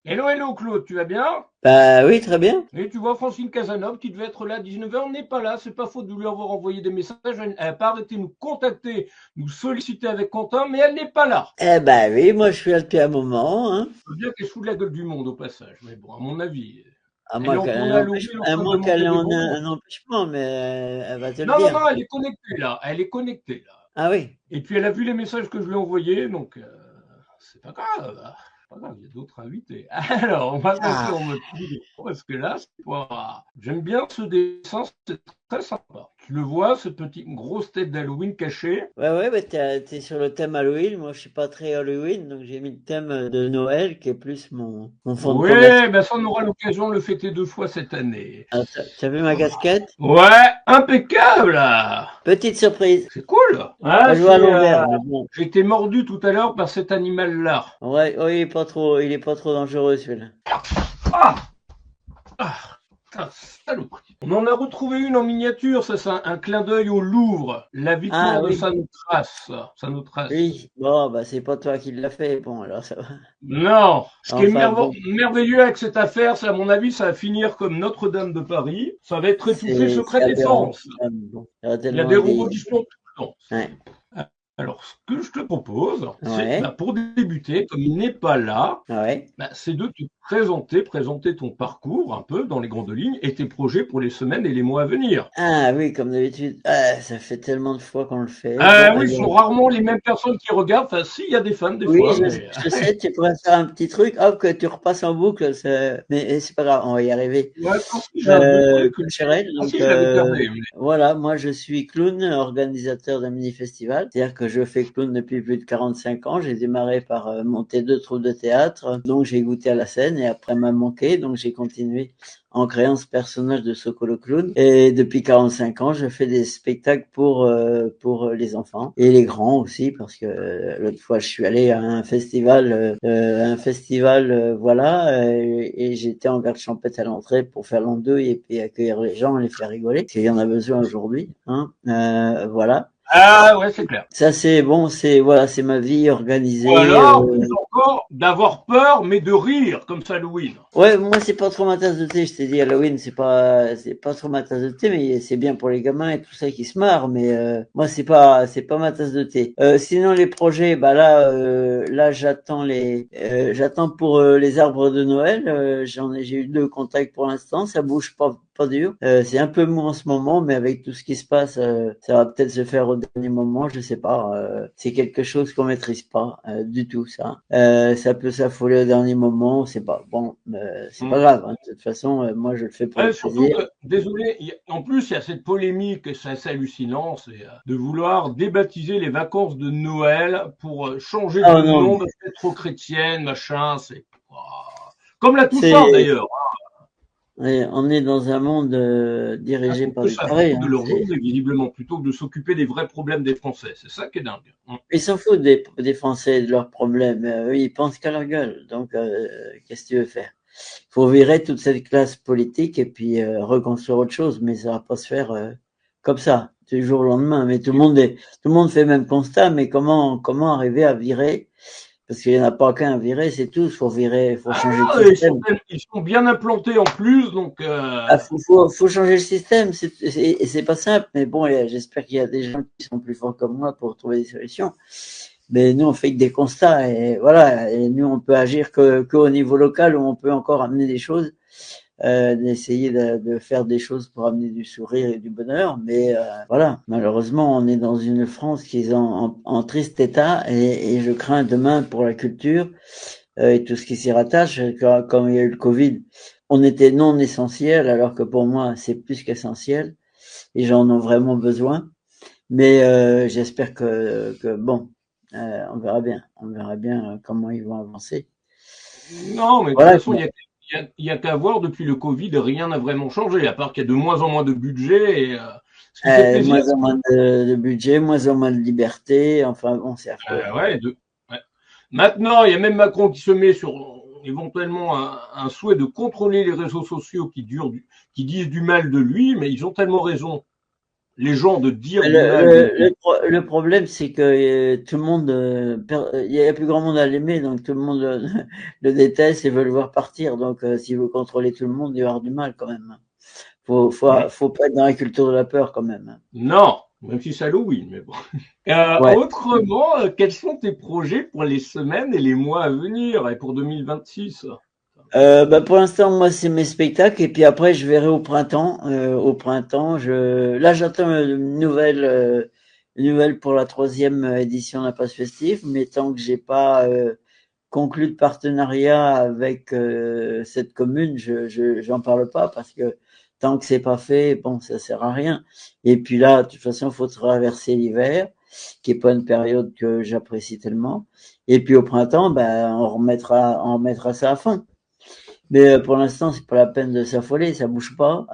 Hello, hello Claude, tu vas bien? Bah oui, très bien. Et tu vois Francine Casanova qui devait être là à 19h, n'est pas là, c'est pas faute de lui avoir envoyé des messages, elle n'a pas arrêté de nous contacter, nous solliciter avec Quentin, mais elle n'est pas là. Eh bah oui, moi je suis là depuis un moment, hein. Je veux bien qu'elle se fout de la gueule du monde au passage, mais bon, à mon avis, À elle est moins en qu'elle ait tournée un à Halloween en à train de moins qu'elle demander ait des bonbons. un empêchement, mais elle va te le Non, non, dire. non, elle est connectée là, elle est connectée là. Ah oui. Et puis elle a vu les messages que je lui ai envoyés, donc c'est pas grave. Pas grave, il y a d'autres invités. Alors, on va passer Ah. en mode vidéo, parce que là, c'est pas. J'aime bien ce dessin, c'est très sympa. Tu le vois, ce petit grosse tête d'Halloween cachée. Ouais, ouais, bah t'es sur le thème Halloween. Moi je suis pas très Halloween, donc j'ai mis le thème de Noël qui est plus mon fond de Oui, conversation. ben ça, on aura l'occasion de le fêter 2 fois cette année. Ah, t'as vu ma casquette? Ouais, impeccable là. Petite surprise. C'est cool. Moi Ah, je vois à l'envers, mais bon. j'ai été mordu tout à l'heure par cet animal-là. Ouais, ouais, il est pas trop dangereux celui-là. Ah, ah, putain, saloperie. On en a retrouvé une en miniature, ça c'est un clin d'œil au Louvre, la Ah victoire de oui, Samothrace. Samothrace. oui. Bon, bah c'est pas toi qui l'as fait. Bon, alors ça va. Non, ce qui est Enfin bon. merveilleux avec cette affaire, c'est à mon avis, ça va finir comme Notre-Dame de Paris. Ça va être étouffé C'est secret aberrant. défense. Bon, ça va Il y a tellement des vieillir. rebondissements tout le temps. Ouais. Alors, ce que je te propose, c'est, Ouais. pour débuter, comme il n'est pas là, Ouais. c'est de te présenter ton parcours un peu dans les grandes lignes et tes projets pour les semaines et les mois à venir. Ah oui, comme d'habitude. Ah, ça fait tellement de fois qu'on le fait. Bon, Oui, ce allez. sont rarement les mêmes personnes qui regardent. Enfin, si, il y a des fans des Oui, fois, mais je sais, tu pourrais faire un petit truc, hop, que tu repasses en boucle. Mais c'est pas grave, on va y arriver. ouais, tant pis, j'ai un deux trucs. Culturel, Ah donc si, je l'avais gardé. voilà, moi je suis clown, organisateur d'un mini-festival. C'est-à-dire que je fais clown depuis plus de 45 ans. J'ai démarré par monter 2 troupes de théâtre, donc j'ai goûté à la scène et après m'a manqué, donc j'ai continué en créant ce personnage de Sokolo Clown. Et depuis 45 ans, je fais des spectacles pour les enfants et les grands aussi, parce que l'autre fois, je suis allé à un festival, voilà, et j'étais en garde champêtre à l'entrée pour faire l'andouille et puis accueillir les gens, les faire rigoler, parce qu'il y en a besoin aujourd'hui, hein. Voilà. Ah ouais, c'est clair. Ça, c'est bon, voilà, c'est ma vie Ou organisée. alors, plus encore, d'avoir peur, mais de rire, comme ça, Halloween. Ouais, moi c'est pas trop ma tasse de thé. Je t'ai dit Halloween, c'est pas trop ma tasse de thé, mais c'est bien pour les gamins et tout ça qui se marrent. Mais moi c'est pas ma tasse de thé. Sinon les projets, bah là j'attends pour les arbres de Noël. J'ai eu 2 contacts pour l'instant. Ça bouge pas dur. C'est un peu mou en ce moment, mais avec tout ce qui se passe, ça va peut-être se faire au dernier moment. Je sais pas. C'est quelque chose qu'on maîtrise pas du tout ça. Ça peut s'affoler au dernier moment. On sait pas. Bon. C'est pas Hmm. grave, hein. De toute façon, moi je le fais pour le Ouais, surtout plaisir. que, désolé, en plus, il y a cette polémique, et c'est assez hallucinant, c'est de vouloir débaptiser les vacances de Noël pour changer Ah de non, nom, parce que c'est trop chrétienne, machin, c'est comme la Toussaint c'est, d'ailleurs. on est dans un monde Ils dirigé font par que des ça, tarés, foutent de hein. leur journée, visiblement, plutôt que de s'occuper des vrais problèmes des Français. C'est ça qui est dingue. Ils s'en foutent des Français et de leurs problèmes. Eux, ils pensent qu'à leur gueule. Donc, qu'est-ce que tu veux faire? Il faut virer toute cette classe politique et puis reconstruire autre chose, mais ça va pas se faire comme ça, du jour au lendemain. Mais tout le monde fait le même constat. Mais comment arriver à virer? Parce qu'il n'y en a pas qu'un à virer, c'est tout. Faut changer de Ah, système. ils sont bien implantés en plus, donc Ah, faut changer le système. C'est pas simple, mais bon, j'espère qu'il y a des gens qui sont plus forts que moi pour trouver des solutions. Mais nous, on fait que des constats et voilà. Et nous, on peut agir qu'au niveau local où on peut encore amener des choses, d'essayer de faire des choses pour amener du sourire et du bonheur. Mais voilà, malheureusement, on est dans une France qui est en triste état et je crains demain pour la culture et tout ce qui s'y rattache. Comme il y a eu le Covid, on était non essentiel, alors que pour moi, c'est plus qu'essentiel. Les gens en ont vraiment besoin. Mais j'espère que bon, on verra bien comment ils vont avancer. non, mais de toute Voilà façon, quoi. il y a qu'à voir depuis le Covid, rien n'a vraiment changé, à part qu'il y a de moins en moins de budget. Et ce qui fait plaisir, Moins en moins de budget, moins en moins de liberté. Enfin bon, c'est affreux, hein. ouais, ouais. Maintenant, il y a même Macron qui se met sur éventuellement un souhait de contrôler les réseaux sociaux qui disent du mal de lui, mais ils ont tellement raison. les gens de dire du mal de. Le problème, c'est que tout le monde, il y a plus grand monde à l'aimer, donc tout le monde le déteste et veut le voir partir. Donc, s'il veut contrôler tout le monde, il va y avoir du mal quand même. Faut pas être dans la culture de la peur quand même. Non, même si c'est Halloween, mais bon. Ouais. Autrement, quels sont tes projets pour les semaines et les mois à venir et pour 2026? Bah pour l'instant, moi, c'est mes spectacles et puis après, je verrai au printemps. Au printemps, là, j'attends une nouvelle pour la 3e édition de la Passe Festive, mais tant que j'ai pas conclu de partenariat avec cette commune, j'en parle pas parce que tant que c'est pas fait, bon, ça sert à rien. Et puis là, de toute façon, il faut traverser l'hiver, qui est pas une période que j'apprécie tellement. Et puis au printemps, ben, on remettra ça à fond. Mais pour l'instant, c'est pas la peine de s'affoler, ça bouge pas.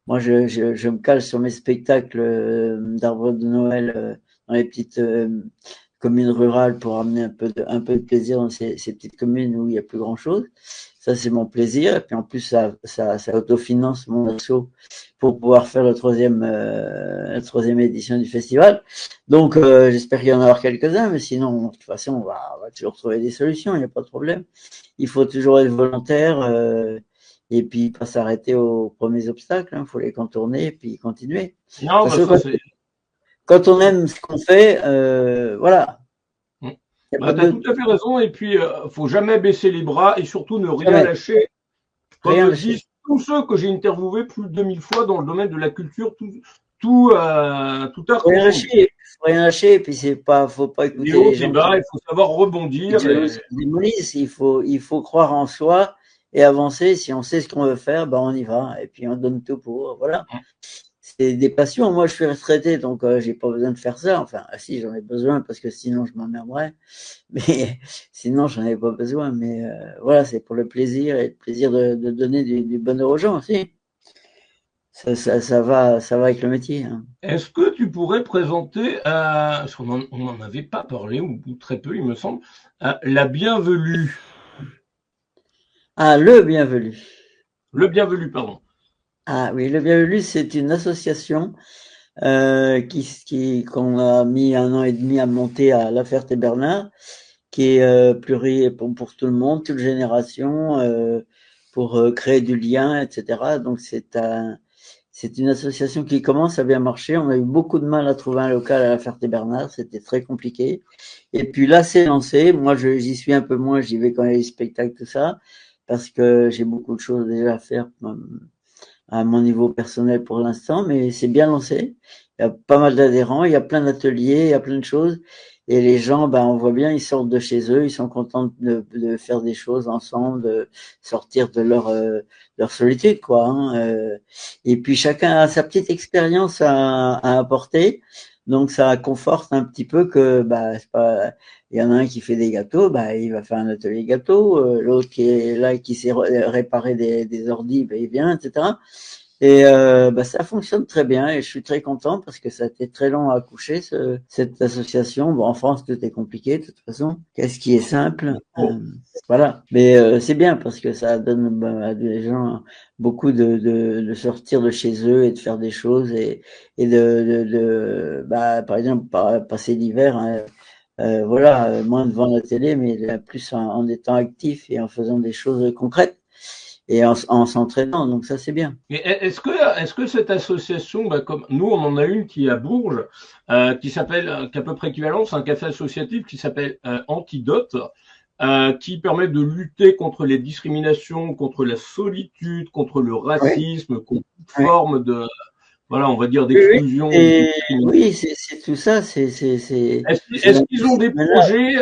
Moi, je me cale sur mes spectacles d'arbres de Noël dans les petites communes rurales pour amener un peu de plaisir dans ces petites communes où il y a plus grand chose. Ça, c'est mon plaisir. Et puis en plus, ça autofinance mon asso pour pouvoir faire la 3e édition du festival. Donc, j'espère qu'il y en aura quelques-uns, mais sinon, de toute façon, on va toujours trouver des solutions, il n'y a pas de problème. Il faut toujours être volontaire et puis pas s'arrêter aux premiers obstacles. Il faut les contourner et puis continuer. Non, Parce bah que ça c'est. quand on aime ce qu'on fait, voilà, il n'y a Bah, pas tu as tout de à fait raison. Et puis, faut jamais baisser les bras et surtout ne rien jamais, lâcher. Comme rien le lâcher. disent tous ceux que j'ai interviewés plus de 2000 fois dans le domaine de la culture, tout art Faut rien confondu. lâcher, faut rien lâcher. Et puis faut pas Les écouter hauts, les les gens bas, il faut savoir qui rebondir. jalousent, qui démolissent. Il faut croire en soi et avancer. Si on sait ce qu'on veut faire, ben on y va. Et puis on donne tout pour. Voilà. C'est des passions. Moi, je suis retraité, donc j'ai pas besoin de faire ça. Enfin, si, j'en ai besoin parce que sinon je m'emmerderais. Mais sinon, j'en ai pas besoin. Mais voilà, c'est pour le plaisir et le plaisir de donner du bonheur aux gens aussi. Ça va avec le métier. Hein. Est-ce que tu pourrais présenter, parce qu'on n'en avait pas parlé, ou très peu, il me semble, la bienvenue, Ah, le bienvenu. le bienvenu, pardon. Ah oui, le bienvenu, c'est une association qu'on a mis 1 an et demi à monter à La Ferté-Bernard, qui est pour tout le monde, toute génération, pour créer du lien, etc. Donc c'est une association qui commence à bien marcher. On a eu beaucoup de mal à trouver un local à La Ferté-Bernard, c'était très compliqué. Et puis là, c'est lancé. Moi, j'y suis un peu moins, j'y vais quand il y a les spectacles, tout ça, parce que j'ai beaucoup de choses déjà à faire à mon niveau personnel pour l'instant, mais c'est bien lancé. Il y a pas mal d'adhérents, il y a plein d'ateliers, il y a plein de choses. Et les gens, ben, on voit bien, ils sortent de chez eux, ils sont contents de faire des choses ensemble, de sortir de leur solitude, quoi. Hein. Et puis chacun a sa petite expérience à apporter, donc ça conforte un petit peu que, bah, c'est pas, il y en a un qui fait des gâteaux, bah, il va faire un atelier gâteau. L'autre qui est là, qui sait réparer des ordis, bah, il vient, etc. Et bah, ça fonctionne très bien et je suis très content parce que ça a été très long à accoucher cette association. Bon, en France, tout est compliqué de toute façon. Qu'est-ce qui est simple voilà. Mais c'est bien parce que ça donne à des gens beaucoup de sortir de chez eux et de faire des choses et bah, par exemple, passer l'hiver. Hein, voilà, moins devant la télé, mais plus en étant actif et en faisant des choses concrètes et en s'entraînant. Donc ça, c'est bien. Mais est-ce que cette association, bah, comme nous, on en a une qui est à Bourges, qui s'appelle, qui est à peu près équivalent, c'est un café associatif qui s'appelle Antidote, qui permet de lutter contre les discriminations, contre la solitude, contre le Oui, racisme, contre toute oui. forme de, voilà, on va dire Oui, oui. d'exclusion ou de Et discrimination. oui, c'est tout ça. C'est Est-ce dans qu'ils tous ont ces des domaines-là. projets,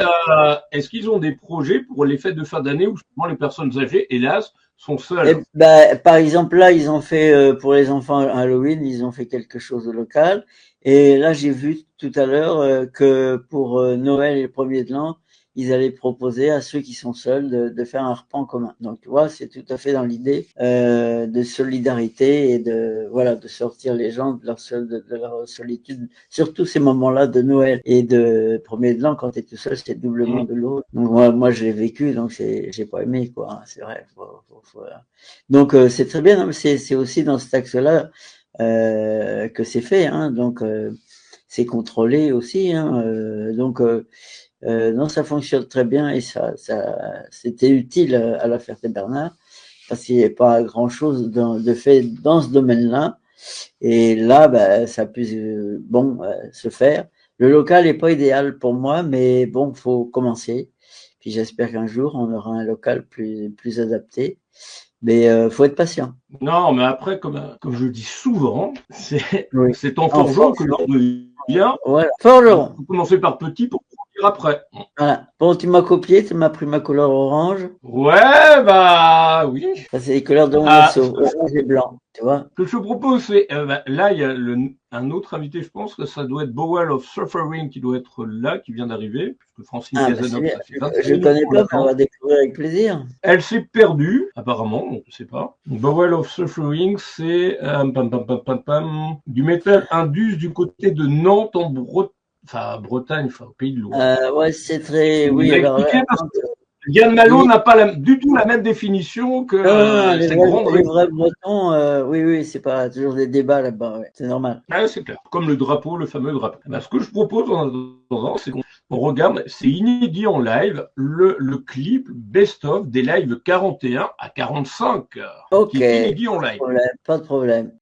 est-ce qu'ils ont des projets pour les fêtes de fin d'année où souvent les personnes âgées, hélas, sont Et seules? bah, par exemple, là, ils ont fait pour les enfants Halloween, ils ont fait quelque chose de local. Et là, j'ai vu tout à l'heure que pour Noël et le premier de l'an, ils allaient proposer à ceux qui sont seuls de faire un repas en commun. Donc, tu vois, c'est tout à fait dans l'idée de solidarité et de voilà de sortir les gens de leur solitude, surtout ces moments-là de Noël et de premier de l'an quand tu es tout seul, c'est doublement de l'autre. Donc moi, je l'ai vécu, donc j'ai pas aimé quoi. C'est vrai. Donc c'est très bien, non, mais c'est aussi dans cet axe-là. que c'est fait, hein, donc c'est contrôlé aussi, hein, donc non, ça fonctionne très bien et c'était utile à la Ferté-Bernard parce qu'il n'y avait pas grand-chose de fait dans ce domaine-là. Et là, ben, ça peut se faire. Le local n'est pas idéal pour moi, mais bon, faut commencer. Puis j'espère qu'un jour, on aura un local plus adapté. Mais faut être patient. Non, mais après, comme je le dis souvent, Oui. c'est en En forgeant que forgeant. l'on devient. Voilà. Il Forgeron. faut commencer par petit pour grandir après. Voilà. Bon, tu m'as copié, tu m'as pris ma couleur orange. Ouais, bah oui. Ça, c'est les couleurs de mon Ah, assaut, orange et blanc, tu vois. ce que je propose, c'est là, il y a un autre invité, je pense que ça doit être Bowel of Suffering qui doit être là, qui vient d'arriver, puisque Francine Ah, bah, c'est Cazeneuve, bien. ça fait 25 Je minutes connais qu'on pas, mais on l'attend. va découvrir avec plaisir. Elle s'est perdue, apparemment, on ne sait pas. Bowel of Suffering, c'est du métal indus du côté de Nantes en Bretagne, enfin au Pays de Loire. Ouais, c'est très, Il oui, m'a alors là, expliqué parce que Yann Malo n'a pas du tout la même définition que non, non, non, cette grande les région. vrais Bretons, oui, oui, c'est pas toujours des débats là-bas, ouais, c'est normal. Ah, c'est clair. Comme le drapeau, le fameux drapeau. Ben, ce que je propose en attendant, c'est qu'on regarde, c'est inédit en live, le clip best-of des lives 41 à 45, Ok, qui est inédit en live. pas de problème.